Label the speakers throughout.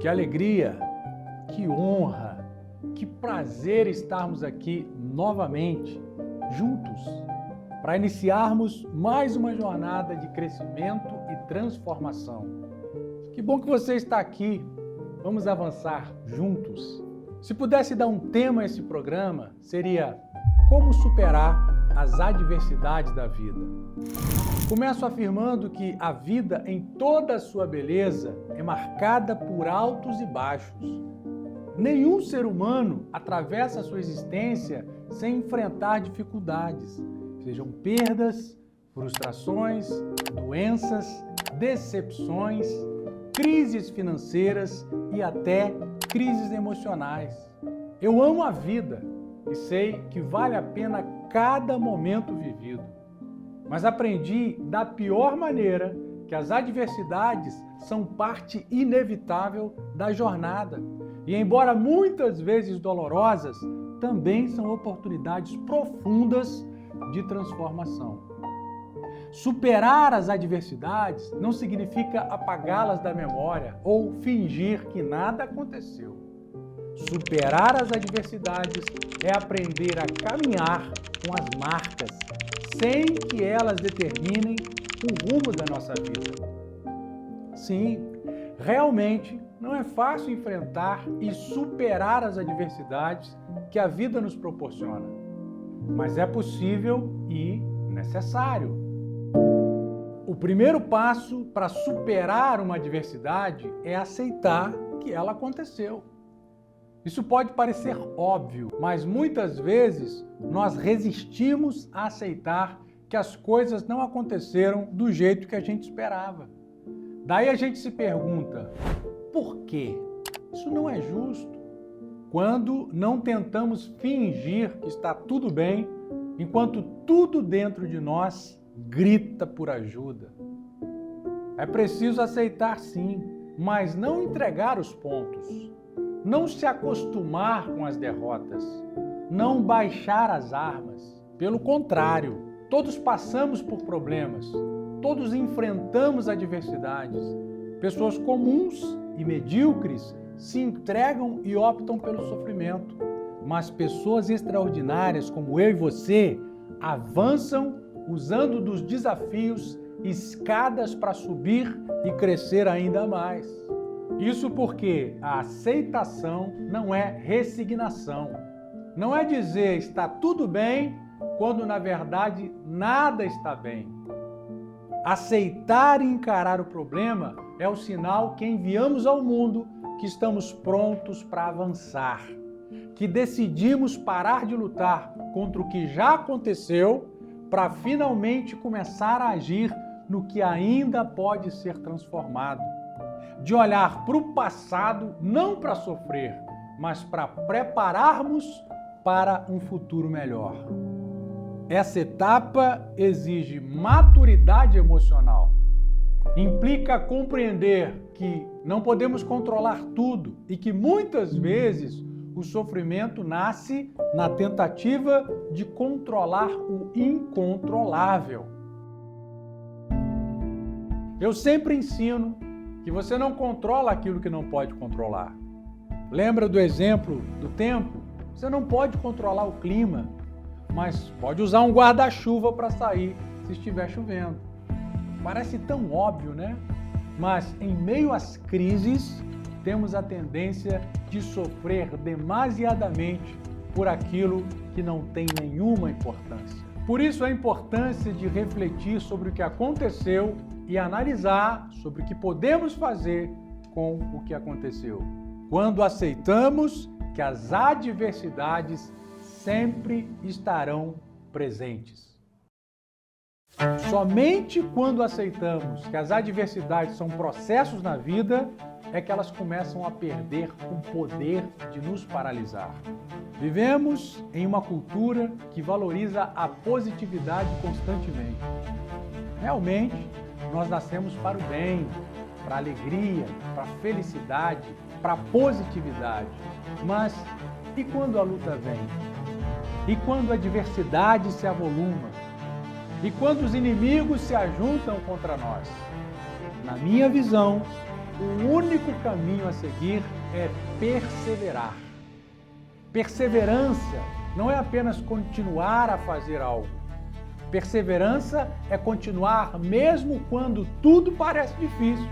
Speaker 1: Que alegria, que honra, que prazer estarmos aqui novamente, juntos, para iniciarmos mais uma jornada de crescimento e transformação. Que bom que você está aqui. Vamos avançar juntos. Se pudesse dar um tema a esse programa, seria como superar as adversidades da vida. Começo afirmando que a vida, em toda a sua beleza, é marcada por altos e baixos. Nenhum ser humano atravessa a sua existência sem enfrentar dificuldades, sejam perdas, frustrações, doenças, decepções, crises financeiras e até crises emocionais. Eu amo a vida e sei que vale a pena cada momento vivido. Mas aprendi da pior maneira que as adversidades são parte inevitável da jornada. E embora muitas vezes dolorosas, também são oportunidades profundas de transformação. Superar as adversidades não significa apagá-las da memória ou fingir que nada aconteceu. Superar as adversidades é aprender a caminhar com as marcas, sem que elas determinem o rumo da nossa vida. Sim, realmente não é fácil enfrentar e superar as adversidades que a vida nos proporciona, mas é possível e necessário. O primeiro passo para superar uma adversidade é aceitar que ela aconteceu. Isso pode parecer óbvio, mas muitas vezes nós resistimos a aceitar que as coisas não aconteceram do jeito que a gente esperava. Daí a gente se pergunta, por quê? Isso não é justo. Quando não tentamos fingir que está tudo bem, enquanto tudo dentro de nós grita por ajuda. É preciso aceitar sim, mas não entregar os pontos. Não se acostumar com as derrotas, não baixar as armas. Pelo contrário, todos passamos por problemas, todos enfrentamos adversidades. Pessoas comuns e medíocres se entregam e optam pelo sofrimento, mas pessoas extraordinárias como eu e você avançam usando dos desafios escadas para subir e crescer ainda mais. Isso porque a aceitação não é resignação. Não é dizer está tudo bem quando na verdade nada está bem. Aceitar e encarar o problema é o sinal que enviamos ao mundo que estamos prontos para avançar, que decidimos parar de lutar contra o que já aconteceu para finalmente começar a agir no que ainda pode ser transformado. De olhar para o passado, não para sofrer, mas para prepararmos para um futuro melhor. Essa etapa exige maturidade emocional. Implica compreender que não podemos controlar tudo e que muitas vezes o sofrimento nasce na tentativa de controlar o incontrolável. Eu sempre ensino que você não controla aquilo que não pode controlar. Lembra do exemplo do tempo? Você não pode controlar o clima, mas pode usar um guarda-chuva para sair se estiver chovendo. Parece tão óbvio, né? Mas em meio às crises, temos a tendência de sofrer demasiadamente por aquilo que não tem nenhuma importância. Por isso a importância de refletir sobre o que aconteceu e analisar sobre o que podemos fazer com o que aconteceu. Quando aceitamos que as adversidades sempre estarão presentes. Somente quando aceitamos que as adversidades são processos na vida é que elas começam a perder o poder de nos paralisar. Vivemos em uma cultura que valoriza a positividade constantemente. Realmente, nós nascemos para o bem, para a alegria, para a felicidade, para a positividade. Mas e quando a luta vem? E quando a adversidade se avoluma? E quando os inimigos se ajuntam contra nós? Na minha visão, o único caminho a seguir é perseverar. Perseverança não é apenas continuar a fazer algo. Perseverança é continuar mesmo quando tudo parece difícil.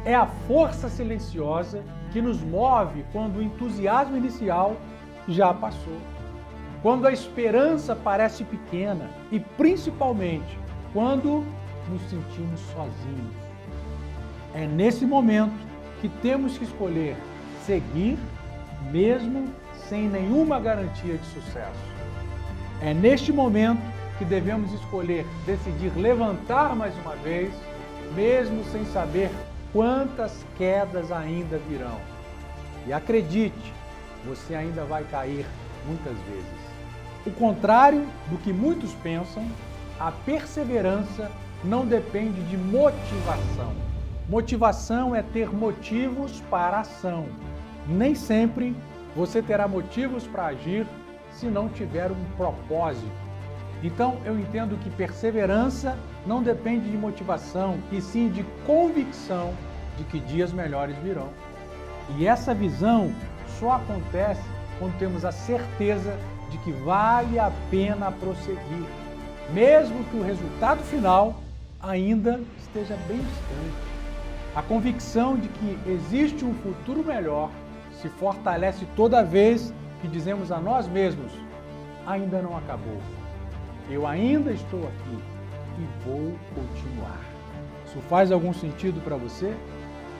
Speaker 1: É a força silenciosa que nos move quando o entusiasmo inicial já passou. Quando a esperança parece pequena e principalmente quando nos sentimos sozinhos. É nesse momento que temos que escolher seguir mesmo sem nenhuma garantia de sucesso. É neste momento que devemos escolher decidir levantar mais uma vez, mesmo sem saber quantas quedas ainda virão. E acredite, você ainda vai cair muitas vezes. O contrário do que muitos pensam, a perseverança não depende de motivação. Motivação é ter motivos para a ação. Nem sempre você terá motivos para agir se não tiver um propósito. Então, eu entendo que perseverança não depende de motivação, e sim de convicção de que dias melhores virão. E essa visão só acontece quando temos a certeza de que vale a pena prosseguir, mesmo que o resultado final ainda esteja bem distante. A convicção de que existe um futuro melhor se fortalece toda vez que dizemos a nós mesmos: ainda não acabou. Eu ainda estou aqui e vou continuar. Isso faz algum sentido para você?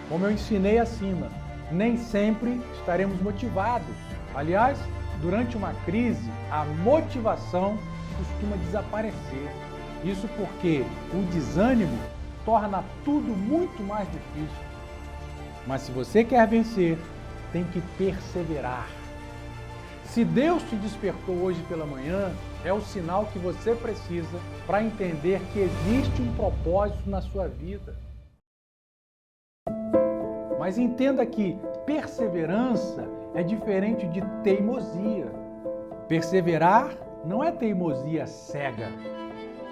Speaker 1: Como eu ensinei acima, nem sempre estaremos motivados. Aliás, durante uma crise, a motivação costuma desaparecer. Isso porque o desânimo torna tudo muito mais difícil. Mas se você quer vencer, tem que perseverar. Se Deus te despertou hoje pela manhã, é o sinal que você precisa para entender que existe um propósito na sua vida. Mas entenda que perseverança é diferente de teimosia. Perseverar não é teimosia cega.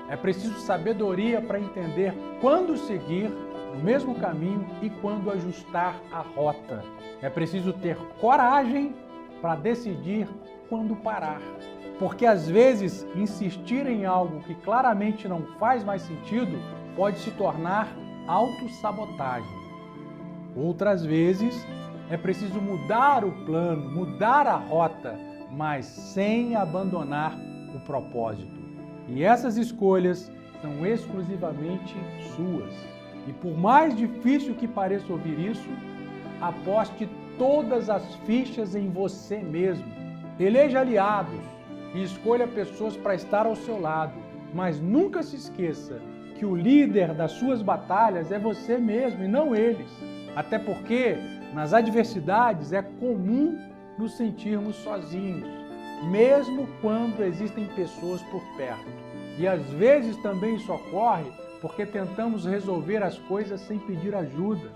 Speaker 1: É preciso sabedoria para entender quando seguir no mesmo caminho e quando ajustar a rota. É preciso ter coragem para decidir quando parar. Porque às vezes insistir em algo que claramente não faz mais sentido pode se tornar autossabotagem. Outras vezes é preciso mudar o plano, mudar a rota, mas sem abandonar o propósito. E essas escolhas são exclusivamente suas. E por mais difícil que pareça ouvir isso, aposte todas as fichas em você mesmo. Eleja aliados e escolha pessoas para estar ao seu lado. Mas nunca se esqueça que o líder das suas batalhas é você mesmo e não eles. Até porque, nas adversidades, é comum nos sentirmos sozinhos, mesmo quando existem pessoas por perto. E às vezes também isso ocorre porque tentamos resolver as coisas sem pedir ajuda.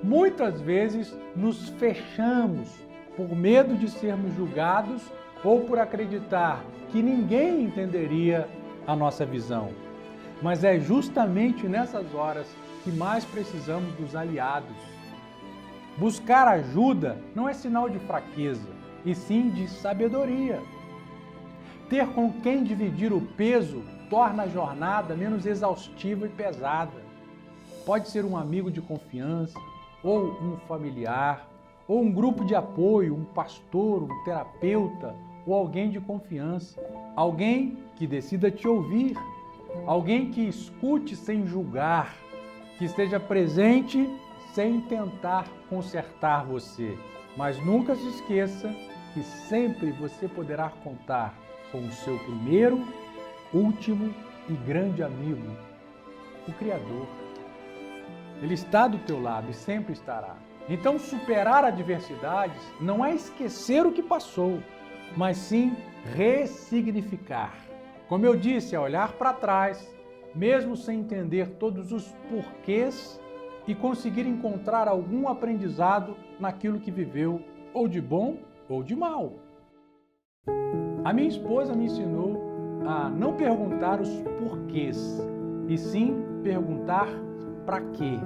Speaker 1: Muitas vezes nos fechamos por medo de sermos julgados ou por acreditar que ninguém entenderia a nossa visão. Mas é justamente nessas horas que mais precisamos dos aliados. Buscar ajuda não é sinal de fraqueza, e sim de sabedoria. Ter com quem dividir o peso torna a jornada menos exaustiva e pesada. Pode ser um amigo de confiança, ou um familiar, ou um grupo de apoio, um pastor, um terapeuta, ou alguém de confiança. Alguém que decida te ouvir, alguém que escute sem julgar, que esteja presente sem tentar consertar você. Mas nunca se esqueça que sempre você poderá contar com o seu primeiro, último e grande amigo, o Criador. Ele está do teu lado e sempre estará. Então, superar adversidades não é esquecer o que passou, mas sim ressignificar. Como eu disse, é olhar para trás, mesmo sem entender todos os porquês, e conseguir encontrar algum aprendizado naquilo que viveu, ou de bom ou de mal. A minha esposa me ensinou a não perguntar os porquês, e sim perguntar para quê.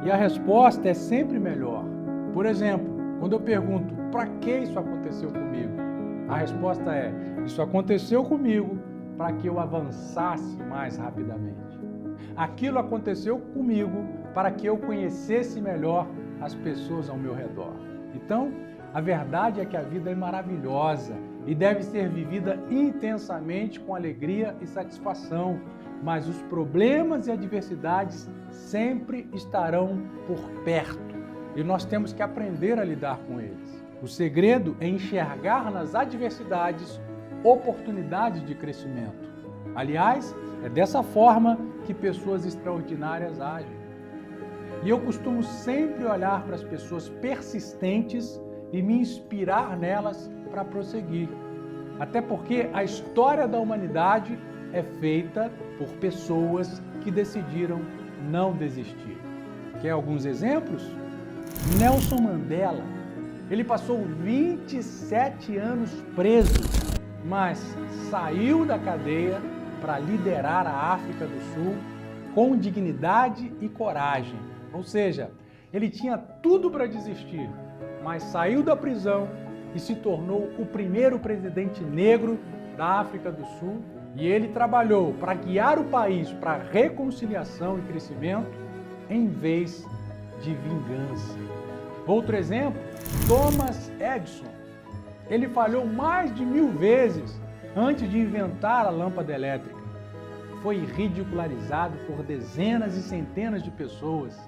Speaker 1: E a resposta é sempre melhor. Por exemplo, quando eu pergunto, para que isso aconteceu comigo? A resposta é, isso aconteceu comigo para que eu avançasse mais rapidamente. Aquilo aconteceu comigo para que eu conhecesse melhor as pessoas ao meu redor. Então, a verdade é que a vida é maravilhosa e deve ser vivida intensamente com alegria e satisfação, mas os problemas e adversidades sempre estarão por perto e nós temos que aprender a lidar com eles. O segredo é enxergar nas adversidades oportunidades de crescimento. Aliás, é dessa forma que pessoas extraordinárias agem. E eu costumo sempre olhar para as pessoas persistentes e me inspirar nelas para prosseguir. Até porque a história da humanidade é feita por pessoas que decidiram não desistir. Quer alguns exemplos? Nelson Mandela. Ele passou 27 anos preso, mas saiu da cadeia para liderar a África do Sul com dignidade e coragem. Ou seja, ele tinha tudo para desistir, mas saiu da prisão e se tornou o primeiro presidente negro da África do Sul, e ele trabalhou para guiar o país para reconciliação e crescimento em vez de vingança. Outro exemplo, Thomas Edison. Ele falhou mais de 1000 vezes antes de inventar a lâmpada elétrica. Foi ridicularizado por dezenas e centenas de pessoas,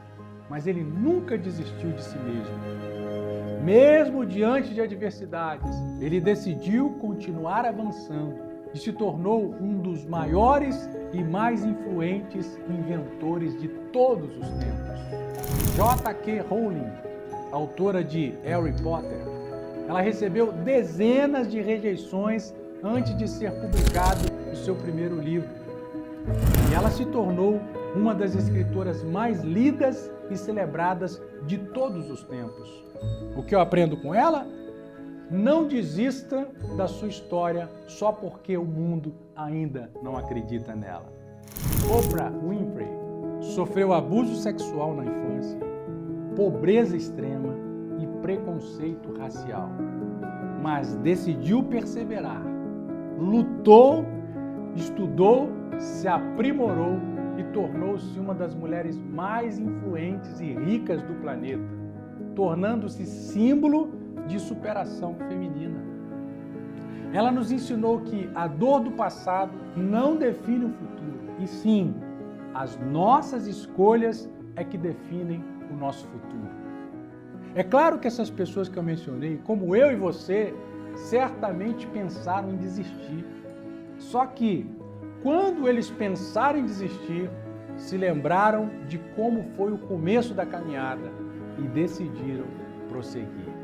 Speaker 1: mas ele nunca desistiu de si mesmo. Mesmo diante de adversidades, ele decidiu continuar avançando e se tornou um dos maiores e mais influentes inventores de todos os tempos. J.K. Rowling, autora de Harry Potter, ela recebeu dezenas de rejeições antes de ser publicado o seu primeiro livro. E ela se tornou uma das escritoras mais lidas e celebradas de todos os tempos. O que eu aprendo com ela? Não desista da sua história só porque o mundo ainda não acredita nela. Oprah Winfrey sofreu abuso sexual na infância, pobreza extrema e preconceito racial, mas decidiu perseverar, lutou, estudou, se aprimorou e tornou-se uma das mulheres mais influentes e ricas do planeta, tornando-se símbolo de superação feminina. Ela nos ensinou que a dor do passado não define o futuro, e sim, as nossas escolhas é que definem o nosso futuro. É claro que essas pessoas que eu mencionei, como eu e você, certamente pensaram em desistir. Só que, quando eles pensaram em desistir, se lembraram de como foi o começo da caminhada e decidiram prosseguir.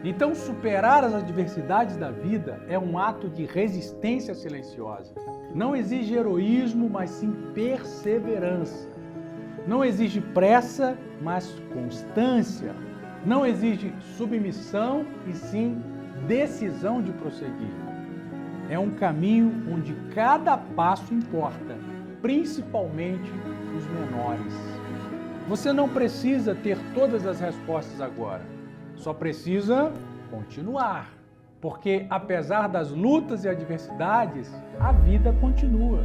Speaker 1: Então, superar as adversidades da vida é um ato de resistência silenciosa. Não exige heroísmo, mas sim perseverança. Não exige pressa, mas constância. Não exige submissão, e sim decisão de prosseguir. É um caminho onde cada passo importa, principalmente os menores. Você não precisa ter todas as respostas agora, só precisa continuar. Porque apesar das lutas e adversidades, a vida continua.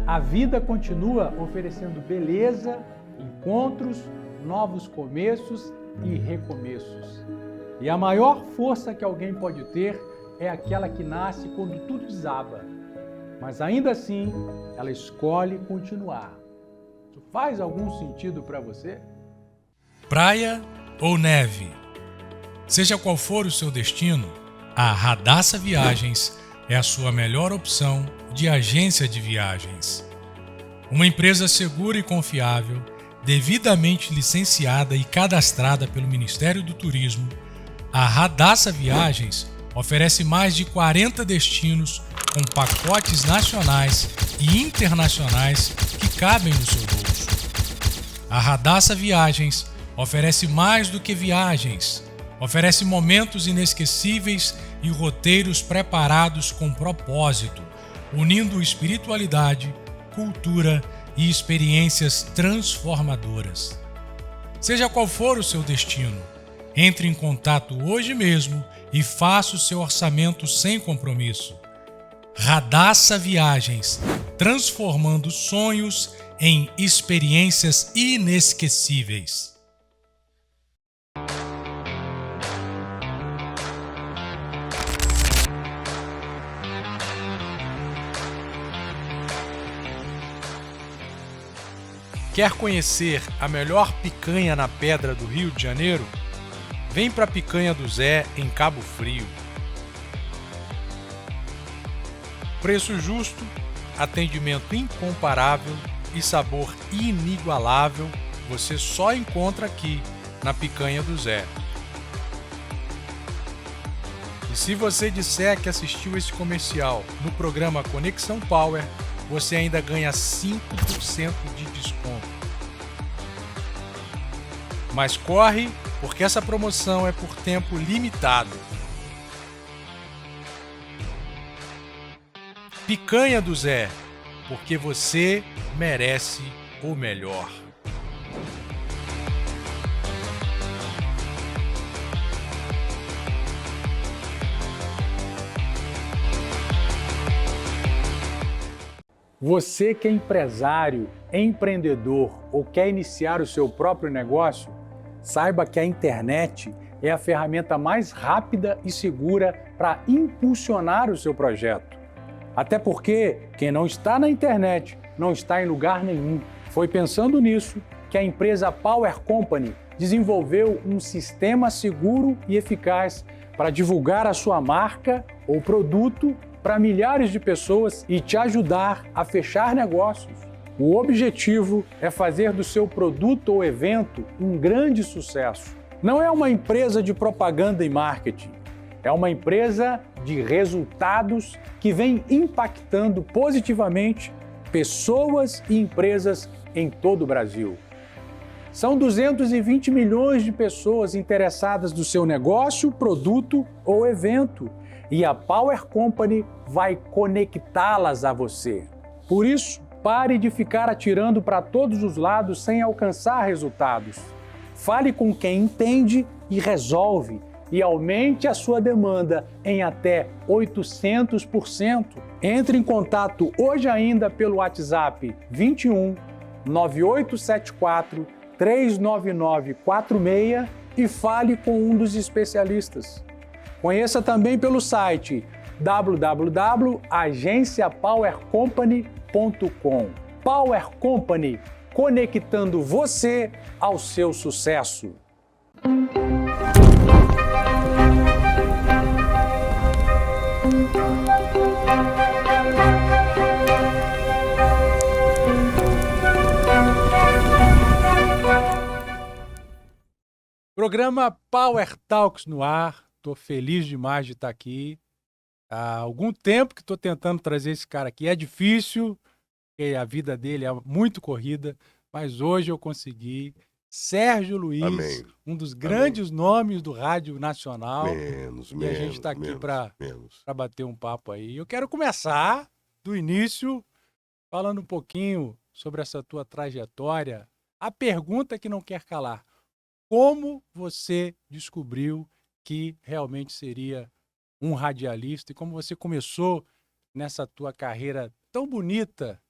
Speaker 1: A vida continua oferecendo beleza, encontros, novos começos e recomeços. E a maior força que alguém pode ter é aquela que nasce quando tudo desaba. Mas ainda assim, ela escolhe continuar. Isso faz algum sentido para você?
Speaker 2: Praia ou neve? Seja qual for o seu destino, a Radassa Viagens é a sua melhor opção de agência de viagens. Uma empresa segura e confiável, devidamente licenciada e cadastrada pelo Ministério do Turismo, a Radassa Viagens oferece mais de 40 destinos com pacotes nacionais e internacionais que cabem no seu bolso. A Radassa Viagens oferece mais do que viagens, oferece momentos inesquecíveis e roteiros preparados com propósito, unindo espiritualidade, cultura e experiências transformadoras. Seja qual for o seu destino, entre em contato hoje mesmo e faça o seu orçamento sem compromisso. Radassa Viagens, transformando sonhos em experiências inesquecíveis. Quer conhecer a melhor picanha na Pedra do Rio de Janeiro? Vem para a Picanha do Zé, em Cabo Frio. Preço justo, atendimento incomparável e sabor inigualável você só encontra aqui na Picanha do Zé. E se você disser que assistiu esse comercial no programa Conexão Power, você ainda ganha 5% de desconto. Mas corre, porque essa promoção é por tempo limitado. Picanha do Zé, porque você merece o melhor.
Speaker 1: Você que é empresário, empreendedor ou quer iniciar o seu próprio negócio, saiba que a internet é a ferramenta mais rápida e segura para impulsionar o seu projeto. Até porque quem não está na internet não está em lugar nenhum. Foi pensando nisso que a empresa Power Company desenvolveu um sistema seguro e eficaz para divulgar a sua marca ou produto para milhares de pessoas e te ajudar a fechar negócios. O objetivo é fazer do seu produto ou evento um grande sucesso. Não é uma empresa de propaganda e marketing, é uma empresa de resultados que vem impactando positivamente pessoas e empresas em todo o Brasil. São 220 milhões de pessoas interessadas no seu negócio, produto ou evento. E a Power Company vai conectá-las a você. Por isso, pare de ficar atirando para todos os lados sem alcançar resultados. Fale com quem entende e resolve e aumente a sua demanda em até 800%. Entre em contato hoje ainda pelo WhatsApp 21 9874 39946 e fale com um dos especialistas. Conheça também pelo site www.agenciapowercompany.com. Power Company, conectando você ao seu sucesso.
Speaker 2: Programa Power Talks no ar. Estou feliz demais de estar aqui. Há algum tempo que estou tentando trazer esse cara aqui. É difícil, porque a vida dele é muito corrida, mas hoje eu consegui. Sérgio Luiz,
Speaker 3: Amém.
Speaker 2: Um dos grandes nomes do rádio nacional.
Speaker 3: A
Speaker 2: gente está aqui para bater um papo aí. Eu quero começar do início, falando um pouquinho sobre essa tua trajetória. A pergunta que não quer calar: como você descobriu que realmente seria um radialista e como você começou nessa tua carreira tão bonita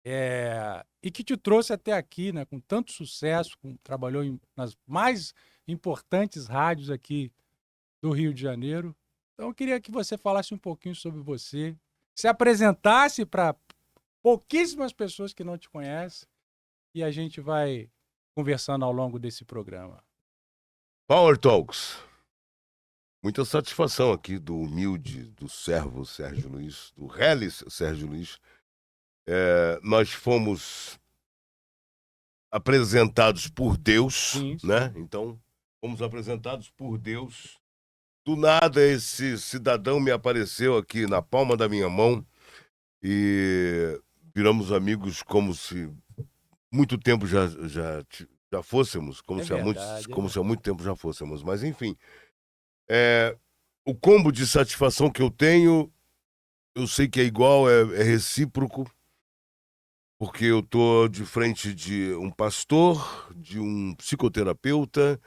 Speaker 2: e que te trouxe até aqui, né, com tanto sucesso, trabalhou nas mais importantes rádios aqui do Rio de Janeiro. Então eu queria que você falasse um pouquinho sobre você, se apresentasse para pouquíssimas pessoas que não te conhecem e a gente vai conversando ao longo desse programa.
Speaker 3: Power Talks. Muita satisfação aqui do humilde, do servo Sérgio Luiz, do Reles Sérgio Luiz. Nós fomos apresentados por Deus,
Speaker 2: sim.
Speaker 3: Né? Então, fomos apresentados por Deus. Do nada, esse cidadão me apareceu aqui na palma da minha mão e viramos amigos como se muito tempo já fôssemos, como se há muito tempo já fôssemos. Mas, enfim, o combo de satisfação que eu tenho, eu sei que é igual, é recíproco, porque eu tô de frente de um pastor, de um psicoterapeuta,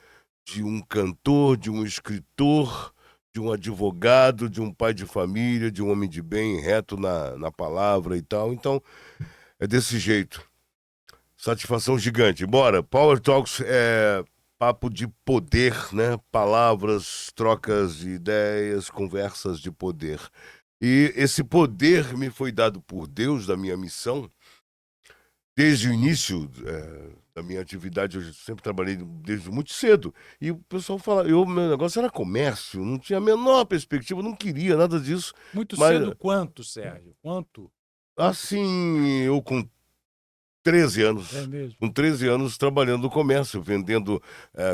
Speaker 3: de um cantor, de um escritor, de um advogado, de um pai de família, de um homem de bem, reto na palavra e tal. Então, é desse jeito. Satisfação gigante. Bora, Power Talks é papo de poder, né? Palavras, trocas de ideias, conversas de poder. E esse poder me foi dado por Deus, da minha missão, desde o início da minha atividade. Eu sempre trabalhei desde muito cedo. E o pessoal fala, meu negócio era comércio, não tinha a menor perspectiva, não queria nada disso.
Speaker 1: Muito
Speaker 3: Mas,
Speaker 1: cedo quanto, Sérgio? Quanto?
Speaker 3: assim, eu com 13 anos.
Speaker 1: É mesmo?
Speaker 3: Com 13 anos trabalhando no comércio, vendendo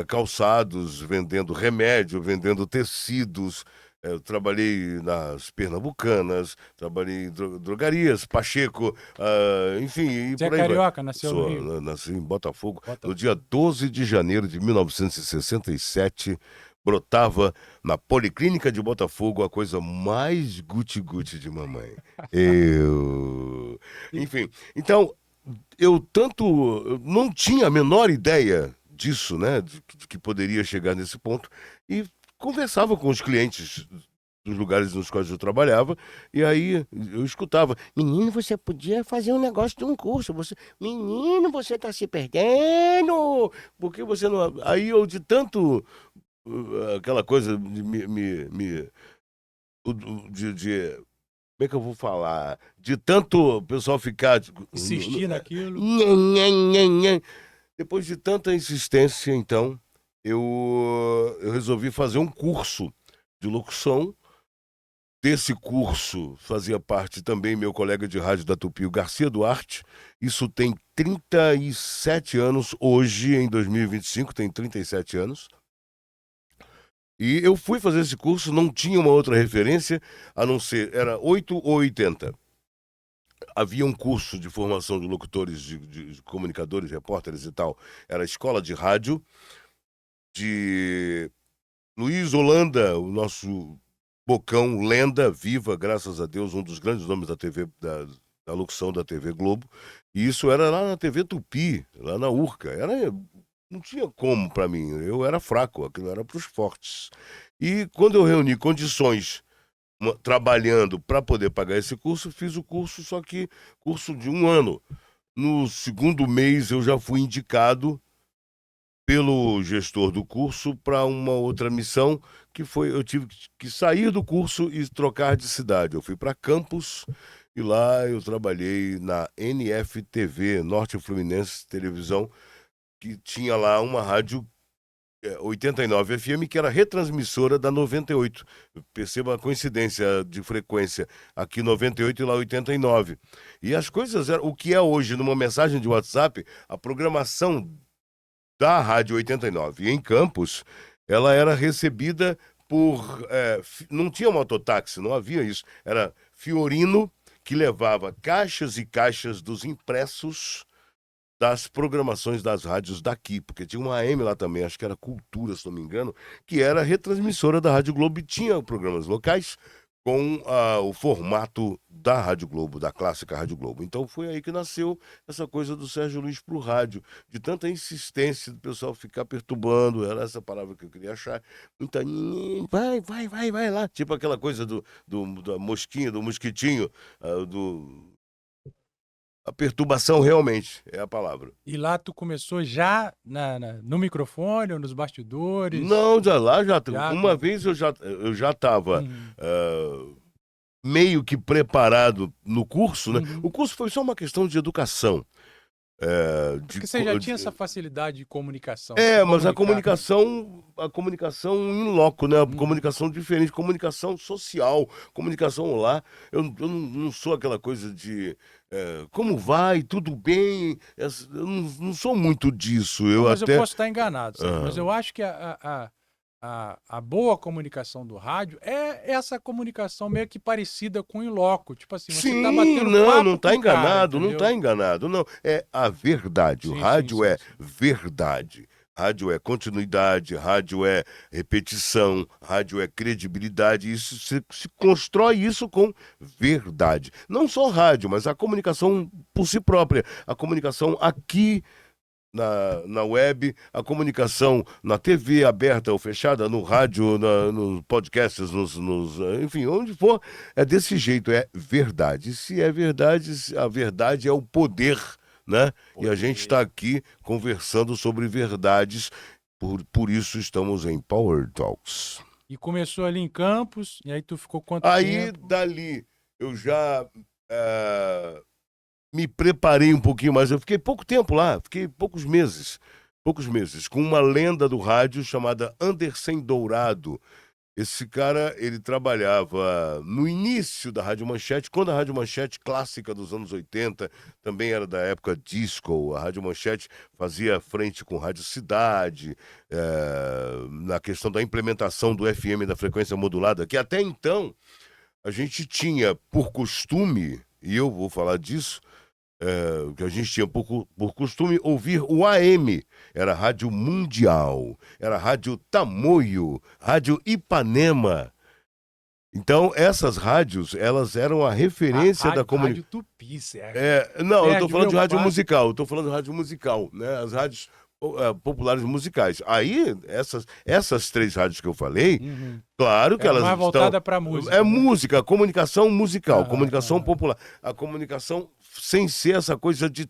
Speaker 3: calçados, vendendo remédio, vendendo tecidos. Eu trabalhei nas Pernambucanas, trabalhei em drogarias, Pacheco, enfim, e
Speaker 1: Você é
Speaker 3: por aí vai.
Speaker 1: carioca, nasceu no Rio?
Speaker 3: Nasci em Botafogo.
Speaker 1: Bota-
Speaker 3: No dia 12 de janeiro de 1967, brotava na Policlínica de Botafogo a coisa mais guti-guti de mamãe. Enfim, então, eu não tinha a menor ideia disso, né, de que poderia chegar nesse ponto, e conversava com os clientes dos lugares nos quais eu trabalhava, e aí eu escutava: menino, você podia fazer um negócio de um curso, menino, você tá se perdendo, porque você não... Aí eu, de tanto, aquela coisa de como é que eu vou falar? De tanto o pessoal ficar...
Speaker 1: Insistir naquilo.
Speaker 3: Depois de tanta insistência, então, eu resolvi fazer um curso de locução. Desse curso fazia parte também meu colega de rádio da Tupi, o Garcia Duarte. Isso tem 37 anos, hoje, em 2025, tem 37 anos. E eu fui fazer esse curso, não tinha uma outra referência, a não ser, era 8 ou 80. Havia um curso de formação de locutores, de comunicadores, repórteres e tal. Era a Escola de Rádio, de Luiz Holanda, o nosso bocão, lenda viva, graças a Deus, um dos grandes nomes da TV, da locução da TV Globo. E isso era lá na TV Tupi, lá na Urca. Não tinha como para mim, eu era fraco, aquilo era para os fortes. E quando eu reuni condições, trabalhando para poder pagar esse curso, fiz o curso, só que curso de 1 ano. No segundo mês eu já fui indicado pelo gestor do curso para uma outra missão, que foi, eu tive que sair do curso e trocar de cidade. Eu fui para Campos e lá eu trabalhei na NFTV, Norte Fluminense Televisão, que tinha lá uma rádio 89 FM, que era retransmissora da 98. Perceba a coincidência de frequência. Aqui 98 e lá 89. E as coisas eram o que é hoje numa mensagem de WhatsApp, a programação da Rádio 89 em Campos, ela era recebida por... não tinha mototáxi, não havia isso. Era Fiorino, que levava caixas e caixas dos impressos das programações das rádios daqui, porque tinha uma AM lá também, acho que era Cultura, se não me engano, que era retransmissora da Rádio Globo e tinha programas locais com o formato da Rádio Globo, da clássica Rádio Globo. Então foi aí que nasceu essa coisa do Sérgio Luiz pro rádio, de tanta insistência do pessoal ficar perturbando, era essa palavra que eu queria achar, muita... vai lá, tipo aquela coisa da mosquinha, do mosquitinho, a perturbação realmente é a palavra.
Speaker 1: E lá tu começou já no microfone ou nos bastidores?
Speaker 3: Não, uma vez eu já estava meio que preparado no curso, né? O curso foi só uma questão de educação.
Speaker 1: Porque você já tinha essa facilidade de comunicação.
Speaker 3: Mas a comunicação em loco, né? A comunicação diferente, comunicação social, comunicação lá. Eu não sou aquela coisa de como vai, tudo bem. Eu não sou muito disso. Eu
Speaker 1: posso estar enganado, sabe? Mas eu acho que a boa comunicação do rádio é essa comunicação meio que parecida com o in loco. Tipo assim, você tá batendo papo
Speaker 3: não tá
Speaker 1: com o
Speaker 3: enganado,
Speaker 1: cara,
Speaker 3: não tá enganado, não. É a verdade. O rádio é verdade. Rádio é continuidade, rádio é repetição, rádio é credibilidade. Isso se constrói isso com verdade. Não só rádio, mas a comunicação por si própria. A comunicação aqui na web, a comunicação na TV aberta ou fechada, no rádio, nos podcasts, enfim, onde for, é desse jeito, é verdade. Se é verdade, a verdade é o poder, né? E a gente está aqui conversando sobre verdades, por isso estamos em Power Talks.
Speaker 1: E começou ali em Campos, e aí tu ficou quanto
Speaker 3: Aí,
Speaker 1: tempo?
Speaker 3: dali, eu já me preparei um pouquinho mais. Eu fiquei pouco tempo lá, fiquei poucos meses, com uma lenda do rádio chamada Anderson Dourado. Esse cara, ele trabalhava no início da Rádio Manchete, quando a Rádio Manchete clássica dos anos 80, também era da época disco. A Rádio Manchete fazia frente com Rádio Cidade, na questão da implementação do FM, da frequência modulada, que até então a gente tinha por costume, e eu vou falar disso, que a gente tinha por costume ouvir o AM, era Rádio Mundial, era Rádio Tamoio, Rádio Ipanema. Então, essas rádios, elas eram a referência da comunicação.
Speaker 1: Rádio Tupi, certo?
Speaker 3: Não, eu
Speaker 1: Perto
Speaker 3: tô
Speaker 1: de
Speaker 3: falando de
Speaker 1: meu
Speaker 3: rádio
Speaker 1: pai.
Speaker 3: musical, né? As rádios populares musicais. Aí, essas três rádios que eu falei, claro que
Speaker 1: Era
Speaker 3: elas
Speaker 1: mais
Speaker 3: estão...
Speaker 1: voltada pra música,
Speaker 3: É
Speaker 1: né?
Speaker 3: música, comunicação musical,
Speaker 1: Aham,
Speaker 3: comunicação
Speaker 1: aham.
Speaker 3: popular. A comunicação sem ser essa coisa de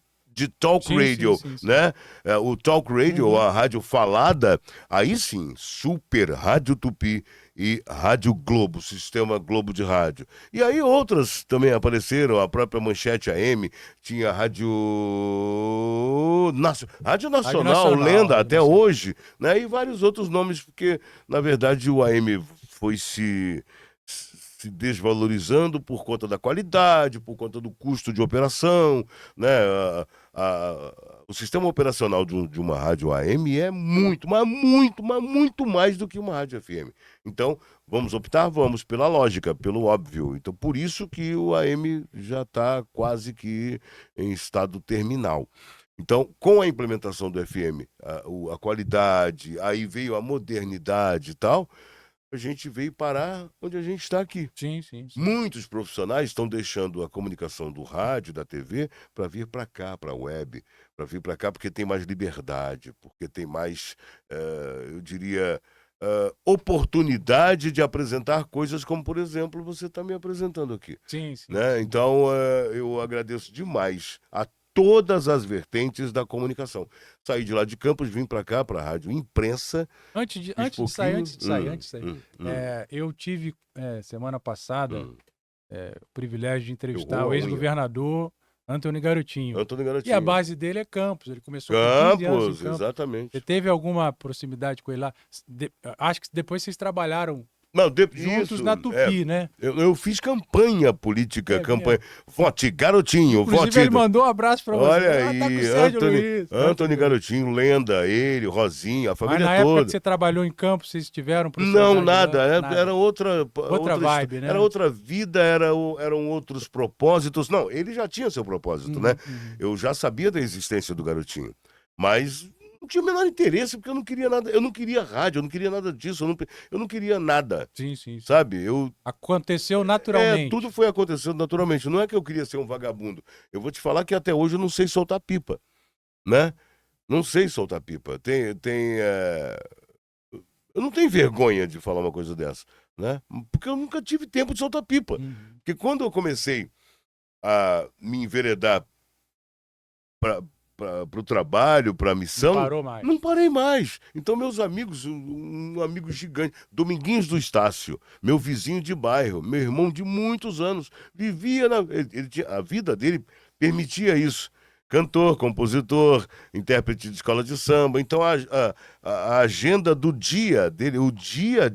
Speaker 3: talk
Speaker 1: Sim,
Speaker 3: radio,
Speaker 1: sim.
Speaker 3: né? O talk radio, a rádio falada, aí sim, Super Rádio Tupi e Rádio Globo, Sistema Globo de Rádio. E aí outras também apareceram, a própria Manchete AM, tinha Rádio Nacional, lenda
Speaker 1: Rádio
Speaker 3: até
Speaker 1: Nacional.
Speaker 3: hoje, né? E vários outros nomes, porque na verdade o AM foi se desvalorizando por conta da qualidade, por conta do custo de operação, né? O sistema operacional de uma rádio AM é muito, mas muito mais do que uma rádio FM. Então, vamos optar? Vamos pela lógica, pelo óbvio. Então, por isso que o AM já está quase que em estado terminal. Então, com a implementação do FM, a qualidade, aí veio a modernidade e tal, a gente veio parar onde a gente está aqui.
Speaker 1: Sim.
Speaker 3: Muitos profissionais estão deixando a comunicação do rádio, da TV, para vir para cá, para a web, para vir para cá porque tem mais liberdade, porque tem mais, eu diria, oportunidade de apresentar coisas como, por exemplo, você está me apresentando aqui.
Speaker 1: Sim.
Speaker 3: Né? Então, eu agradeço demais a todas as vertentes da comunicação. Saí de lá de Campos, vim para cá, para a Rádio Imprensa.
Speaker 1: Antes de sair, eu tive semana passada o privilégio de entrevistar o ex-governador Antony Garotinho.
Speaker 3: Antony Garotinho.
Speaker 1: E a base dele é Campos. Ele começou com 15 anos em Campos.
Speaker 3: Exatamente.
Speaker 1: Você teve alguma proximidade com ele lá? Acho que depois vocês trabalharam juntos na Tupi, né?
Speaker 3: Eu fiz campanha política, Vote Garotinho,
Speaker 1: Inclusive,
Speaker 3: vote...
Speaker 1: ele mandou um abraço pra você.
Speaker 3: Olha aí,
Speaker 1: tá com o Sérgio Luiz.
Speaker 3: Antony Garotinho, lenda, ele, Rosinha, a família
Speaker 1: Mas na
Speaker 3: toda.
Speaker 1: época que você trabalhou em Campos, vocês tiveram
Speaker 3: Não, nada. Era outra
Speaker 1: vibe, né?
Speaker 3: Era outra vida, eram outros propósitos. Não, ele já tinha seu propósito, né? Eu já sabia da existência do Garotinho, mas não tinha o menor interesse, porque eu não queria nada. Eu não queria rádio, eu não queria nada disso, eu não queria nada.
Speaker 1: Sim.
Speaker 3: Sabe?
Speaker 1: Aconteceu naturalmente.
Speaker 3: Tudo foi acontecendo naturalmente. Não é que eu queria ser um vagabundo. Eu vou te falar que até hoje eu não sei soltar pipa, né? Não sei soltar pipa. Eu não tenho vergonha de falar uma coisa dessa, né? Porque eu nunca tive tempo de soltar pipa. Porque quando eu comecei a me enveredar para o trabalho, para a missão, não parei mais. Então, meus amigos, um amigo gigante, Dominguinhos do Estácio, meu vizinho de bairro, meu irmão de muitos anos, vivia a vida dele permitia isso. Cantor, compositor, intérprete de escola de samba. Então, a agenda do dia dele, o dia a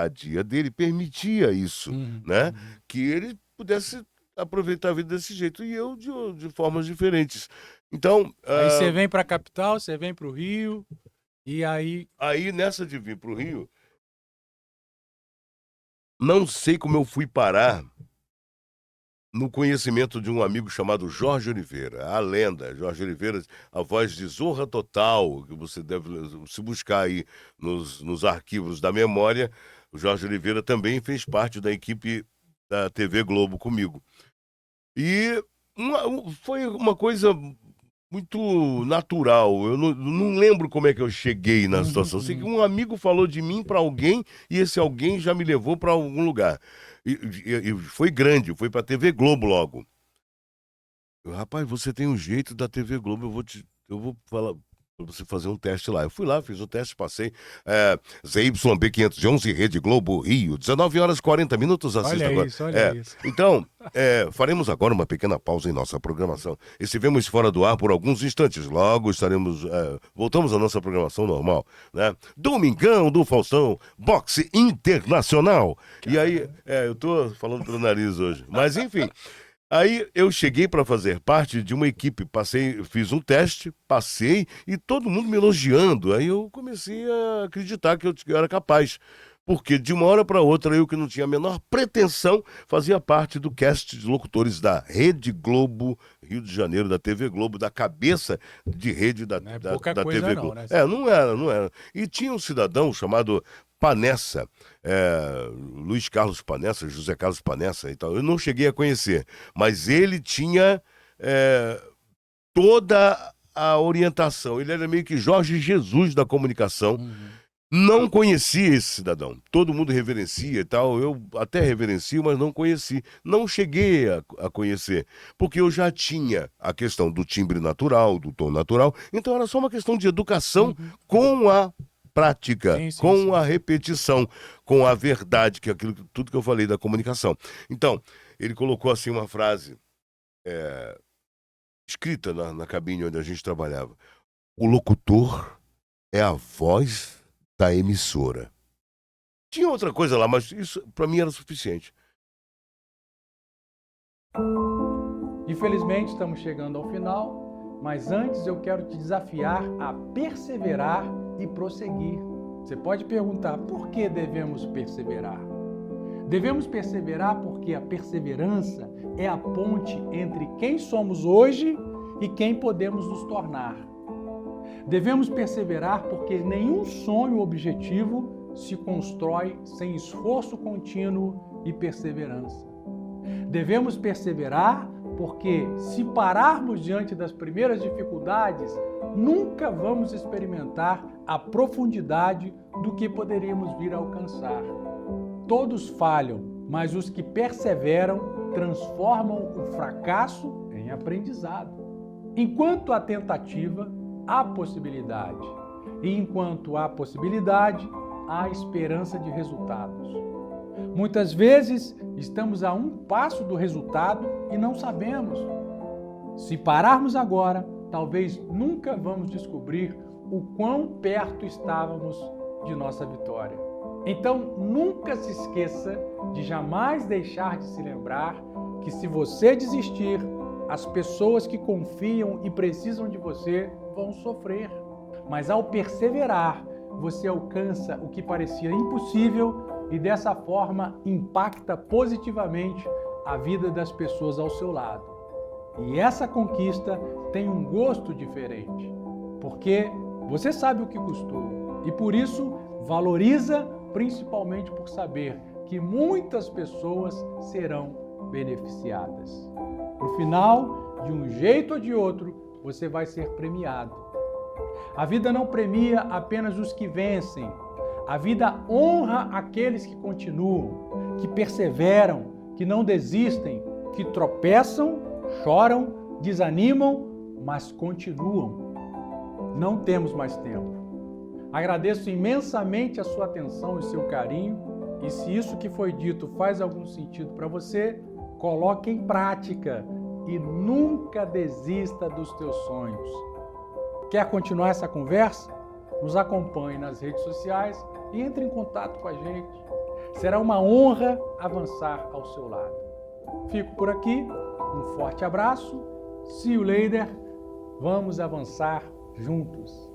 Speaker 3: dia dele permitia isso, né? Que ele pudesse aproveitar a vida desse jeito. E eu de formas diferentes. Então...
Speaker 1: Aí você vem para a capital, você vem para o Rio, e aí...
Speaker 3: Aí, nessa de vir para o Rio, não sei como eu fui parar no conhecimento de um amigo chamado Jorge Oliveira, a lenda. Jorge Oliveira, a voz de Zorra Total, que você deve se buscar aí nos arquivos da memória. O Jorge Oliveira também fez parte da equipe da TV Globo comigo. E foi uma coisa muito natural. Eu não lembro como é que eu cheguei na situação. Sei que um amigo falou de mim para alguém e esse alguém já me levou para algum lugar. E foi grande, foi para TV Globo logo. Rapaz, você tem um jeito da TV Globo, eu vou falar para você fazer um teste lá. Eu fui lá, fiz o teste, passei. ZYB 511, Rede Globo, Rio, 19h40, assista
Speaker 1: Olha
Speaker 3: agora.
Speaker 1: isso, olha isso.
Speaker 3: Então, faremos agora uma pequena pausa em nossa programação. Estivemos fora do ar por alguns instantes. Logo voltamos à nossa programação normal, né? Domingão do Faustão, boxe internacional. E aí, eu tô falando pelo nariz hoje. Mas enfim. Aí eu cheguei para fazer parte de uma equipe, fiz um teste, passei e todo mundo me elogiando. Aí eu comecei a acreditar que eu era capaz. Porque de uma hora para outra, eu que não tinha a menor pretensão, fazia parte do cast de locutores da Rede Globo, Rio de Janeiro, da TV Globo, da cabeça de rede da TV Globo.
Speaker 1: Né?
Speaker 3: Não era. E tinha um cidadão chamado Panessa, Luiz Carlos Panessa, José Carlos Panessa e tal. Eu não cheguei a conhecer, mas ele tinha toda a orientação. Ele era meio que Jorge Jesus da comunicação. Não conhecia esse cidadão. Todo mundo reverencia e tal. Eu até reverencio, mas não conheci. Não cheguei a conhecer, porque eu já tinha a questão do timbre natural, do tom natural. Então era só uma questão de educação com a prática, com a repetição, com a verdade, que é tudo que eu falei da comunicação. Então, ele colocou assim uma frase escrita na cabine onde a gente trabalhava. O locutor é a voz da emissora. Tinha outra coisa lá, mas isso para mim era suficiente.
Speaker 1: Infelizmente estamos chegando ao final, mas antes eu quero te desafiar a perseverar e prosseguir. Você pode perguntar, por que devemos perseverar? Devemos perseverar porque a perseverança é a ponte entre quem somos hoje e quem podemos nos tornar. Devemos perseverar porque nenhum sonho ou objetivo se constrói sem esforço contínuo e perseverança. Devemos perseverar porque, se pararmos diante das primeiras dificuldades, nunca vamos experimentar a profundidade do que poderíamos vir a alcançar. Todos falham, mas os que perseveram transformam o fracasso em aprendizado. Enquanto há tentativa, há possibilidade. E enquanto há possibilidade, há esperança de resultados. Muitas vezes estamos a um passo do resultado e não sabemos. Se pararmos agora, talvez nunca vamos descobrir o quão perto estávamos de nossa vitória. Então, nunca se esqueça de jamais deixar de se lembrar que se você desistir, as pessoas que confiam e precisam de você vão sofrer. Mas ao perseverar, você alcança o que parecia impossível e dessa forma impacta positivamente a vida das pessoas ao seu lado. E essa conquista tem um gosto diferente, porque você sabe o que custou e por isso valoriza, principalmente por saber que muitas pessoas serão beneficiadas. No final, de um jeito ou de outro, você vai ser premiado. A vida não premia apenas os que vencem. A vida honra aqueles que continuam, que perseveram, que não desistem, que tropeçam, choram, desanimam, mas continuam. Não temos mais tempo. Agradeço imensamente a sua atenção e seu carinho, e se isso que foi dito faz algum sentido para você, coloque em prática e nunca desista dos teus sonhos. Quer continuar essa conversa? Nos acompanhe nas redes sociais e entre em contato com a gente. Será uma honra avançar ao seu lado. Fico por aqui, um forte abraço, see you later, vamos avançar juntos.